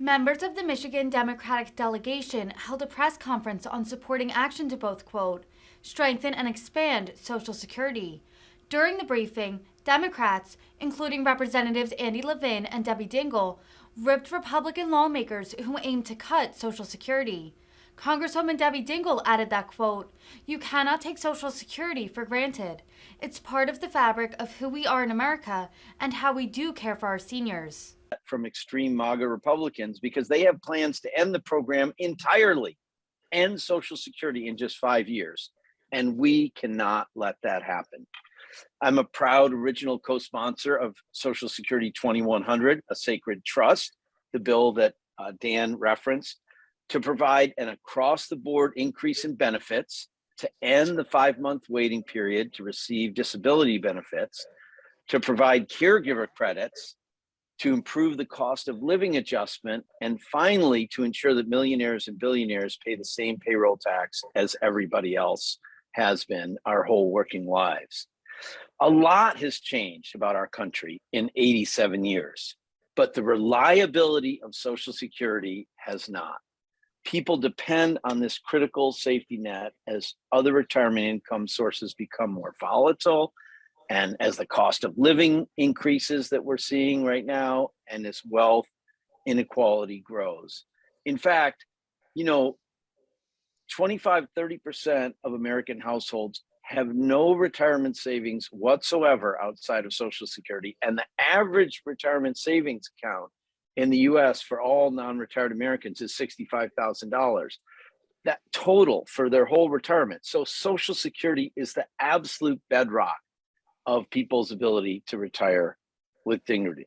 Members of the Michigan Democratic delegation held a press conference on supporting action to both, quote, strengthen and expand Social Security. During the briefing, Democrats, including Representatives Andy Levin and Debbie Dingell, ripped Republican lawmakers who aim to cut Social Security. Congresswoman Debbie Dingell added that, quote, you cannot take Social Security for granted. It's part of the fabric of who we are in America and how we do care for our seniors. From extreme MAGA Republicans, because they have plans to end the program entirely, end Social Security in just 5 years. And we cannot let that happen. I'm a proud original co-sponsor of Social Security 2100, a sacred trust, the bill that Dan referenced, to provide an across-the-board increase in benefits, to end the 5-month waiting period to receive disability benefits, to provide caregiver credits, to improve the cost of living adjustment, and finally, to ensure that millionaires and billionaires pay the same payroll tax as everybody else has been our whole working lives. A lot has changed about our country in 87 years, but the reliability of Social Security has not. People depend on this critical safety net as other retirement income sources become more volatile, and as the cost of living increases that we're seeing right now, and as wealth inequality grows. In fact, 25-30% of American households have no retirement savings whatsoever outside of Social Security. And the average retirement savings account in the US for all non-retired Americans is $65,000. That total for their whole retirement. So Social Security is the absolute bedrock of people's ability to retire with dignity.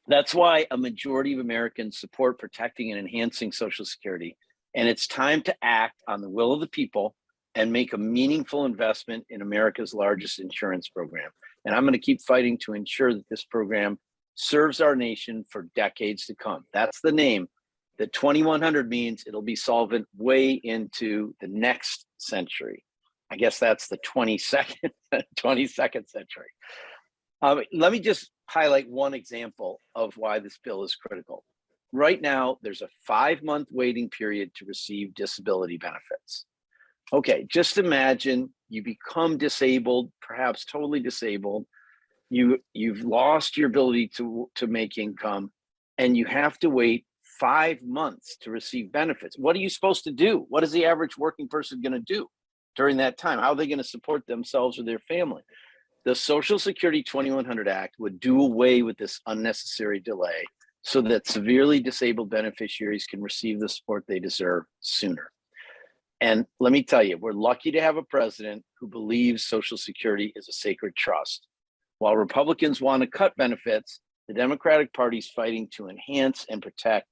That's why a majority of Americans support protecting and enhancing Social Security. And it's time to act on the will of the people and make a meaningful investment in America's largest insurance program. And I'm going to keep fighting to ensure that this program serves our nation for decades to come. That's the name. The 2100 means it'll be solvent way into the next century. I guess that's the 22nd century. Let me just highlight one example of why this bill is critical. Right now, there's a 5-month waiting period to receive disability benefits. Okay, just imagine you become disabled, perhaps totally disabled. You've lost your ability to make income, and you have to wait 5 months to receive benefits. What are you supposed to do? What is the average working person going to do during that time? How are they going to support themselves or their family? The Social Security 2100 Act would do away with this unnecessary delay so that severely disabled beneficiaries can receive the support they deserve sooner. And let me tell you, we're lucky to have a president who believes Social Security is a sacred trust. While Republicans want to cut benefits, the Democratic Party is fighting to enhance and protect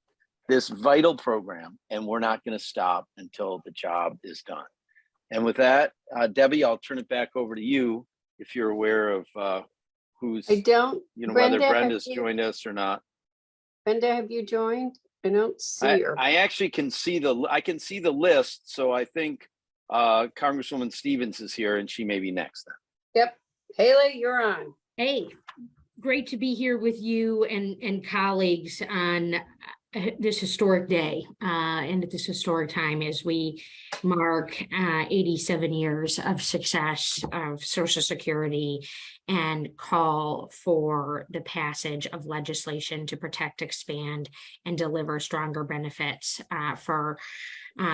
this vital program, and we're not going to stop until the job is done. And with that, Debbie, I'll turn it back over to you if you're aware of who's, Brenda, whether Brenda's joined us or not. Brenda, have you joined? I don't see her. I actually can see the list, so I think Congresswoman Stevens is here, and she may be next then. Yep. Haley, you're on. Hey, great to be here with you and colleagues on this historic day and at this historic time as we mark 87 years of success of Social Security and call for the passage of legislation to protect, expand, and deliver stronger benefits for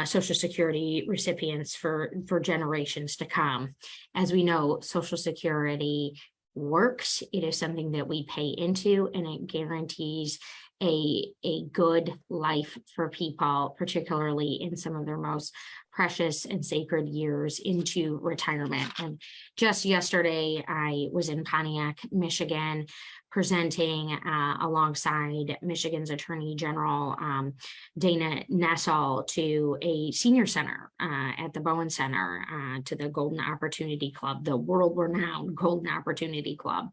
Social Security recipients for generations to come. As we know, Social Security works. It is something that we pay into, and it guarantees a good life for people, particularly in some of their most precious and sacred years into retirement. And just yesterday, I was in Pontiac, Michigan, presenting alongside Michigan's Attorney General Dana Nessel to a senior center at the Bowen Center, to the Golden Opportunity Club, the world-renowned Golden Opportunity Club.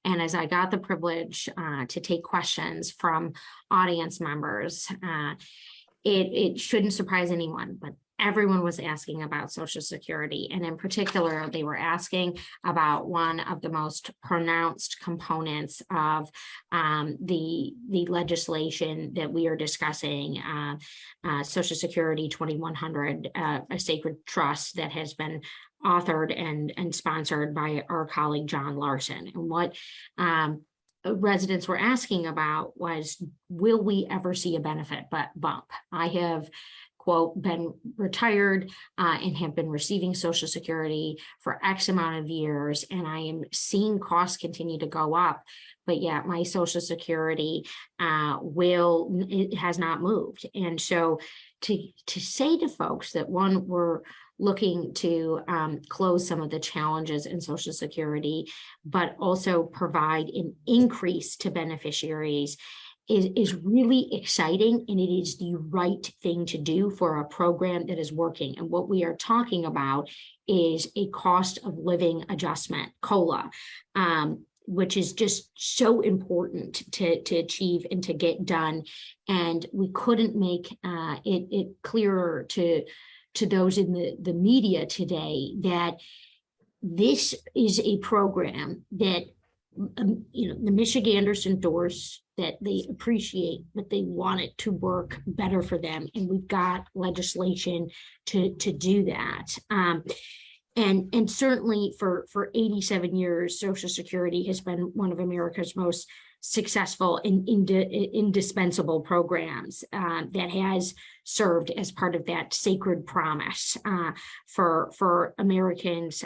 And as I got the privilege to take questions from audience members, it shouldn't surprise anyone, but everyone was asking about Social Security. And in particular, they were asking about one of the most pronounced components of the legislation that we are discussing, Social Security 2100, a sacred trust that has been authored and sponsored by our colleague John Larson. And what residents were asking about was, will we ever see a benefit bump? I have, quote, been retired and have been receiving Social Security for X amount of years, and I am seeing costs continue to go up, but yet my Social Security it has not moved. And so to say to folks that, one, we're looking to close some of the challenges in Social Security, but also provide an increase to beneficiaries is really exciting, and it is the right thing to do for a program that is working. And what we are talking about is a cost of living adjustment, COLA, which is just so important to achieve and to get done. And we couldn't make it clearer to those in the media today that this is a program that the Michiganders endorse, that they appreciate, but they want it to work better for them. And we've got legislation to do that. And certainly for 87 years, Social Security has been one of America's most successful and indispensable programs that has served as part of that sacred promise for Americans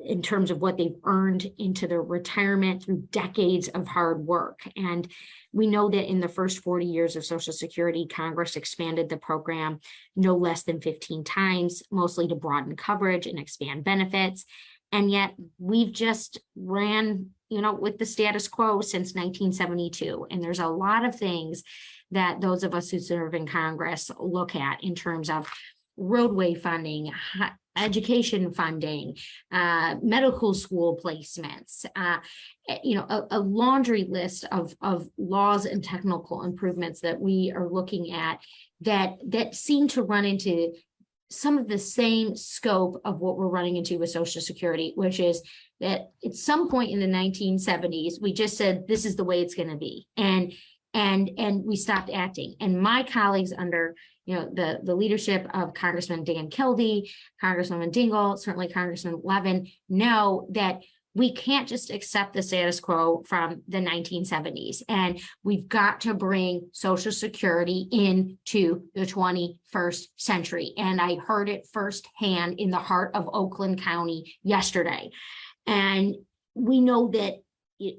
in terms of what they've earned into their retirement through decades of hard work. And we know that in the first 40 years of Social Security, Congress expanded the program no less than 15 times, mostly to broaden coverage and expand benefits. And yet we've just ran, with the status quo since 1972. And there's a lot of things that those of us who serve in Congress look at in terms of roadway funding, education funding, medical school placements, a laundry list of laws and technical improvements that we are looking at that seem to run into some of the same scope of what we're running into with Social Security, which is that at some point in the 1970s, we just said, this is the way it's going to be. And we stopped acting. And my colleagues under the leadership of Congressman Dan Kildee, Congresswoman Dingell, certainly Congressman Levin, know that we can't just accept the status quo from the 1970s. And we've got to bring Social Security into the 21st century. And I heard it firsthand in the heart of Oakland County yesterday. And we know that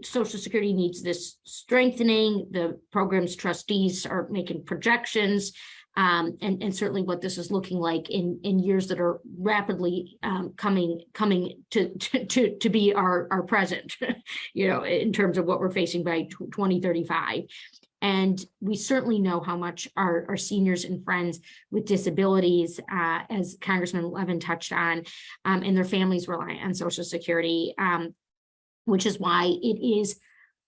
Social Security needs this strengthening. The program's trustees are making projections, and certainly what this is looking like in years that are rapidly coming to be our present, in terms of what we're facing by 2035. And we certainly know how much our seniors and friends with disabilities, as Congressman Levin touched on, and their families rely on Social Security, which is why it is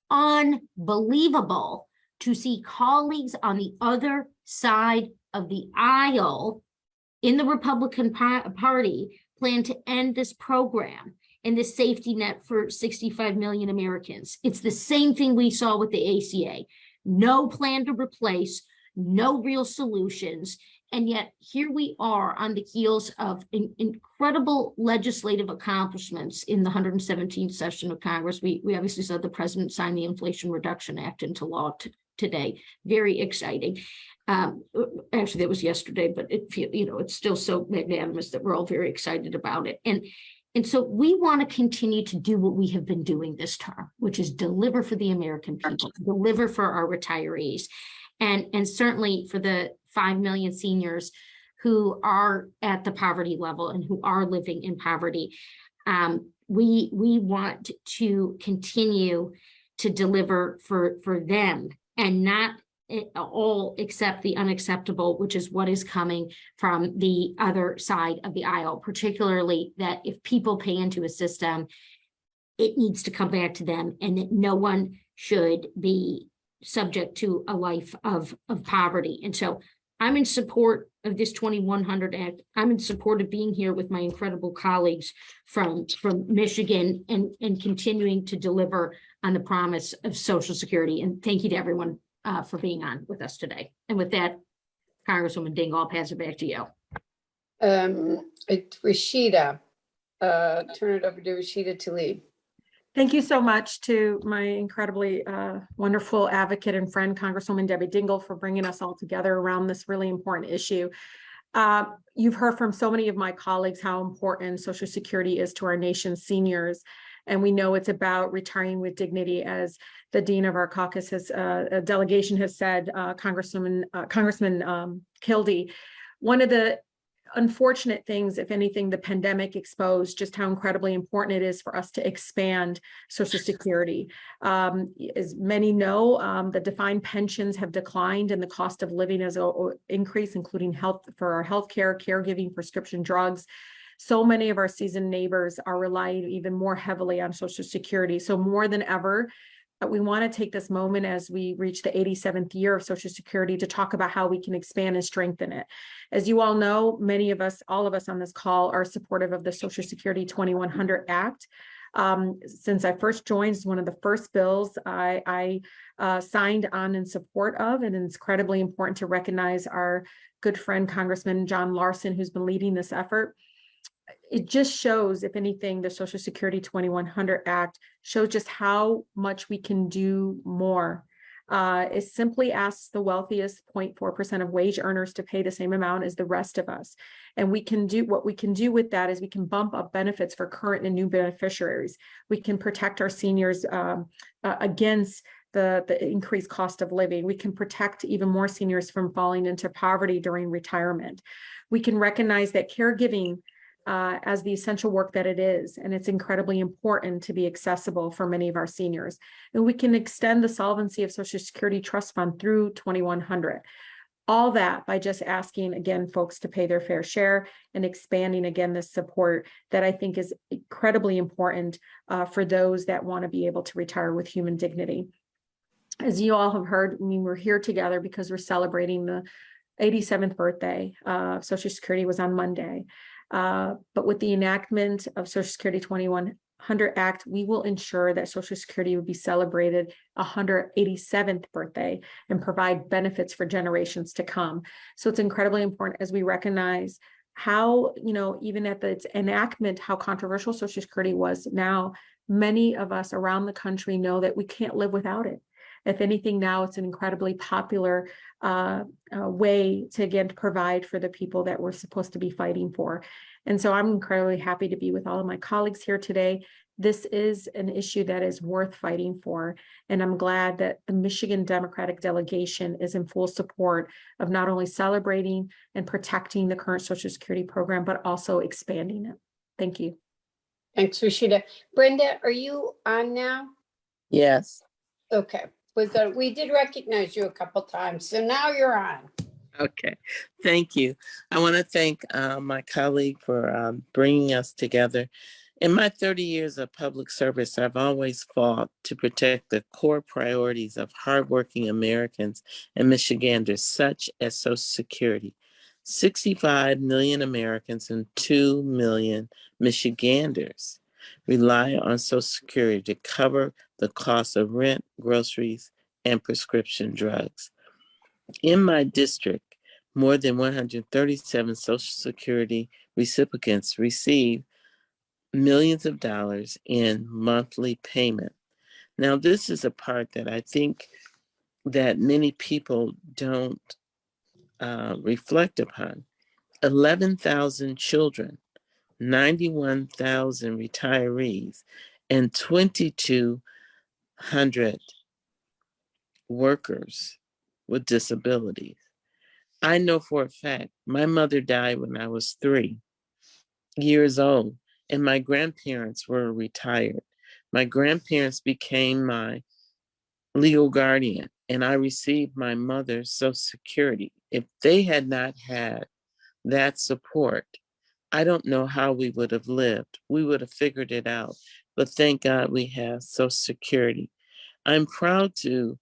unbelievable to see colleagues on the other side of the aisle in the Republican Party plan to end this program and this safety net for 65 million Americans. It's the same thing we saw with the ACA. No plan to replace, no real solutions. And yet here we are on the heels of incredible legislative accomplishments in the 117th session of Congress. We obviously saw the president sign the Inflation Reduction Act into law today. Very exciting. Actually, that was yesterday, but it's still so magnanimous that we're all very excited about it. And so we want to continue to do what we have been doing this term, which is deliver for the American people, deliver for our retirees, and certainly for the 5 million seniors who are at the poverty level and who are living in poverty. We want to continue to deliver for them and not all accept the unacceptable, which is what is coming from the other side of the aisle, particularly that if people pay into a system, it needs to come back to them, and that no one should be subject to a life of poverty. And so I'm in support of this 2100 Act. I'm in support of being here with my incredible colleagues from Michigan and continuing to deliver on the promise of Social Security. And thank you to everyone for being on with us today. And with that, Congresswoman Dingell, I'll pass it back to you. It's Rashida. Turn it over to Rashida to lead. Thank you so much to my incredibly wonderful advocate and friend, Congresswoman Debbie Dingell, for bringing us all together around this really important issue. You've heard from so many of my colleagues how important Social Security is to our nation's seniors. And we know it's about retiring with dignity, as the dean of our caucus delegation has said, Congressman Kildee. One of the unfortunate things, if anything, the pandemic exposed just how incredibly important it is for us to expand Social Security. As many know, the defined pensions have declined and the cost of living has increased, including health for our healthcare, caregiving, prescription drugs. So many of our seasoned neighbors are relying even more heavily on Social Security. So more than ever, we want to take this moment as we reach the 87th year of Social Security to talk about how we can expand and strengthen it. As you all know, many of us, all of us on this call, are supportive of the Social Security 2100 Act. Since I first joined, it's one of the first bills I signed on in support of, and it's incredibly important to recognize our good friend, Congressman John Larson, who's been leading this effort. It just shows, if anything, the Social Security 2100 Act shows just how much we can do more. It simply asks the wealthiest 0.4% of wage earners to pay the same amount as the rest of us. And we can do what we can do with that is we can bump up benefits for current and new beneficiaries. We can protect our seniors against the increased cost of living. We can protect even more seniors from falling into poverty during retirement. We can recognize that caregiving as the essential work that it is, and it's incredibly important to be accessible for many of our seniors. And we can extend the solvency of Social Security Trust Fund through 2100. All that by just asking, again, folks to pay their fair share and expanding, again, this support that I think is incredibly important for those that want to be able to retire with human dignity. As you all have heard, I mean, we're here together because we're celebrating the 87th birthday. Social Security was on Monday. But with the enactment of Social Security 2100 Act, we will ensure that Social Security will be celebrated 187th birthday and provide benefits for generations to come. So it's incredibly important as we recognize how, even at its enactment, how controversial Social Security was. Now, many of us around the country know that we can't live without it. If anything, now it's an incredibly popular way to, again, to provide for the people that we're supposed to be fighting for. And so I'm incredibly happy to be with all of my colleagues here today. This is an issue that is worth fighting for. And I'm glad that the Michigan Democratic delegation is in full support of not only celebrating and protecting the current Social Security program, but also expanding it. Thank you. Thanks, Rashida. Brenda, are you on now? Yes. Okay. We did recognize you a couple times, so now you're on. Okay. Thank you. I want to thank my colleague for bringing us together. In my 30 years of public service, I've always fought to protect the core priorities of hardworking Americans and Michiganders, such as Social Security. 65 million Americans and 2 million Michiganders rely on Social Security to cover the cost of rent, groceries, and prescription drugs. In my district, more than 137 Social Security recipients receive millions of dollars in monthly payment. Now, this is a part that I think that many people don't reflect upon. 11,000 children, 91,000 retirees, and 2,200 workers with disabilities. I know for a fact my mother died when I was 3 years old, and my grandparents were retired. My grandparents became my legal guardian, and I received my mother's Social Security. If they had not had that support, I don't know how we would have lived. We would have figured it out. But thank God we have Social Security. I'm proud to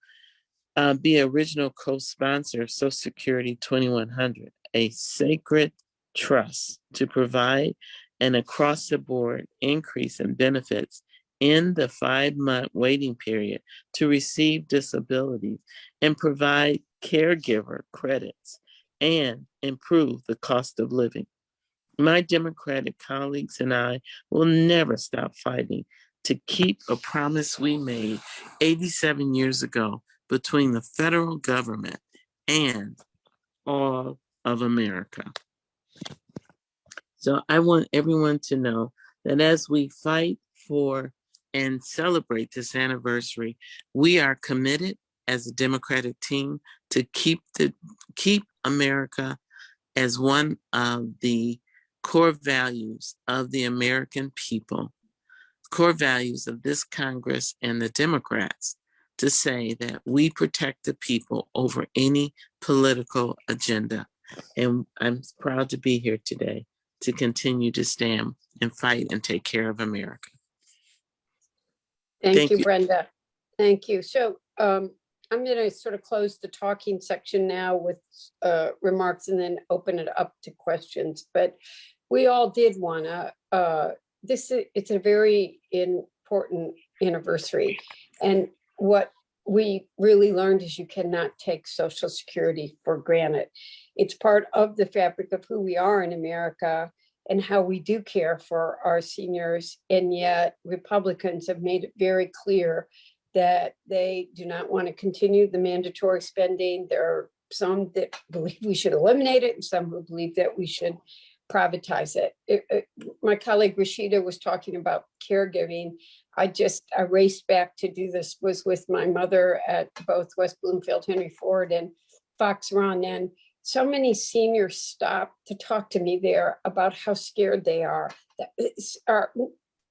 be original co-sponsor of Social Security 2100, a sacred trust to provide an across-the-board increase in benefits in the 5-month waiting period to receive disability and provide caregiver credits and improve the cost of living. My Democratic colleagues and I will never stop fighting to keep a promise we made 87 years ago between the federal government and all of America. So I want everyone to know that as we fight for and celebrate this anniversary, we are committed as a Democratic team to keep America as one of the core values of the American people, core values of this Congress and the Democrats, to say that we protect the people over any political agenda. And I'm proud to be here today to continue to stand and fight and take care of America. Thank you, Brenda. Thank you. So I'm going to sort of close the talking section now with remarks and then open it up to questions. But we all did want to, it's a very important anniversary. And what we really learned is you cannot take Social Security for granted. It's part of the fabric of who we are in America and how we do care for our seniors. And yet Republicans have made it very clear that they do not want to continue the mandatory spending. There are some that believe we should eliminate it and some who believe that we should privatize it. My colleague Rashida was talking about caregiving. I raced back to do this, was with my mother at both West Bloomfield, Henry Ford and Fox Run. And so many seniors stop to talk to me there about how scared they are. Our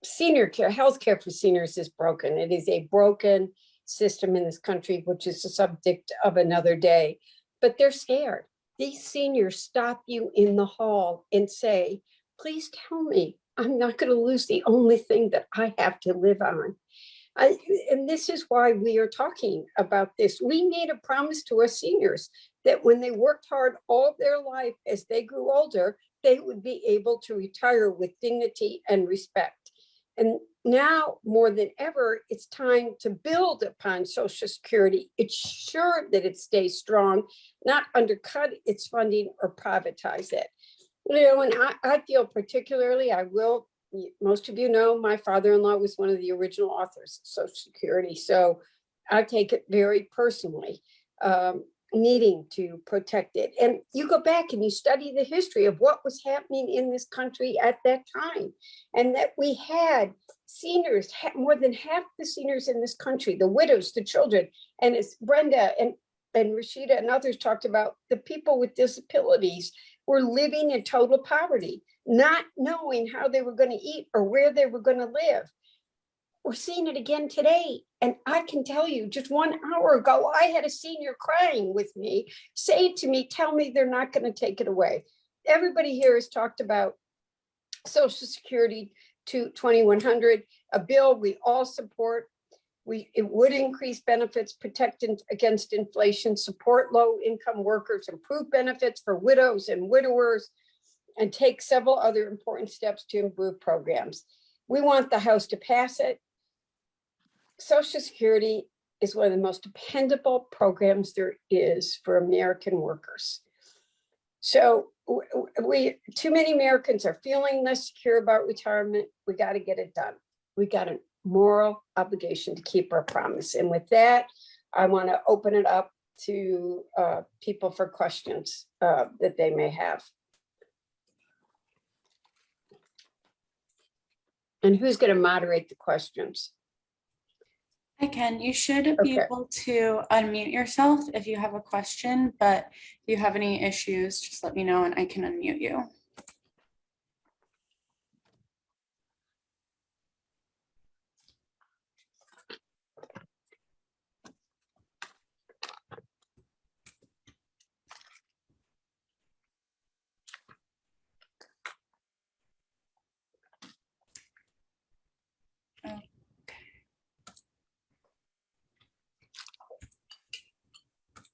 senior care, healthcare for seniors is broken. It is a broken system in this country, which is the subject of another day, but they're scared. These seniors stop you in the hall and say, please tell me I'm not going to lose the only thing that I have to live on. And this is why we are talking about this. We made a promise to our seniors that when they worked hard all their life, as they grew older, they would be able to retire with dignity and respect. And now more than ever, it's time to build upon Social Security, ensure that it stays strong, not undercut its funding or privatize it. And I feel particularly, most of you know, my father-in-law was one of the original authors of Social Security. So I take it very personally, needing to protect it. And you go back and you study the history of what was happening in this country at that time. And that we had seniors, more than half the seniors in this country, the widows, the children, and as Brenda and Rashida and others talked about, the people with disabilities were living in total poverty, not knowing how they were going to eat or where they were going to live. We're seeing it again today. And I can tell you, just 1 hour ago, I had a senior crying with me, say to me, tell me they're not going to take it away. Everybody here has talked about Social Security to 2100, a bill we all support. It would increase benefits, protect against inflation, support low-income workers, improve benefits for widows and widowers, and take several other important steps to improve programs. We want the House to pass it. Social Security is one of the most dependable programs there is for American workers. So too many Americans are feeling less secure about retirement. We got to get it done. We got a moral obligation to keep our promise. And with that, I want to open it up to people for questions that they may have. And who's going to moderate the questions? I can. You should be able to unmute yourself if you have a question, but if you have any issues, just let me know and I can unmute you.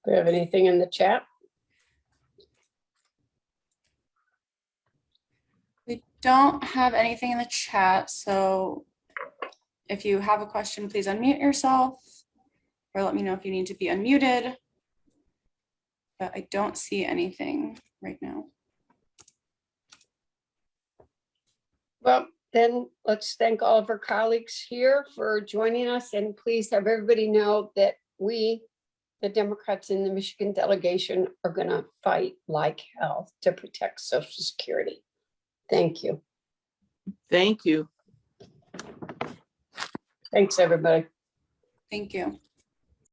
Do we have anything in the chat? We don't have anything in the chat, so if you have a question, please unmute yourself or let me know if you need to be unmuted. But I don't see anything right now. Well, then let's thank all of our colleagues here for joining us, and please have everybody know that we, the Democrats in the Michigan delegation, are going to fight like hell to protect Social Security. Thank you. Thank you. Thanks, everybody. Thank you.